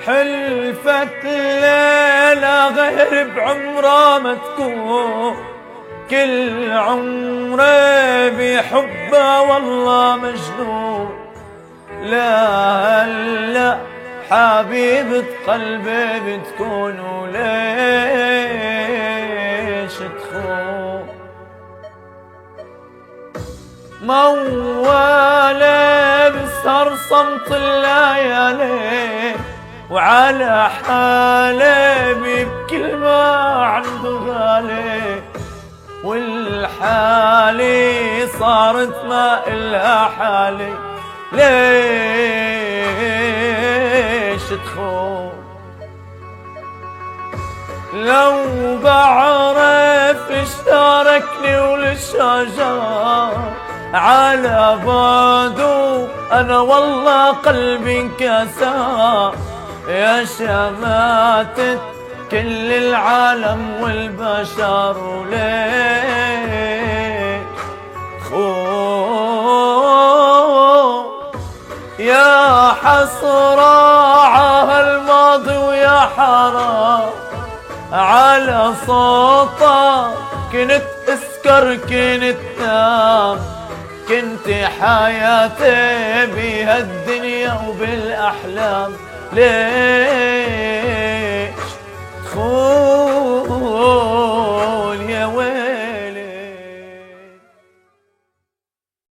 حلفت ليلة غير بعمره ما تكون، كل عمري بحبه والله مجنون. لا لا حبيبة قلبي بتكون وليش تخون؟ موالي بسهر صمت الليالي، وعلى حالي بكل ما عنده غالي، والحالي صارت ما إلها حالي. ليش تخون؟ لو بعرف اشتركني وللشجر على بعده أنا والله قلبي انكسر. يا شماتة كل العالم والبشر، وليش تخون؟ يا حسرة عالماضي ويا حرام على صوتك كنت اسكر كنت نام، كنت حياتي بهالدنيا وبالأحلام. ليه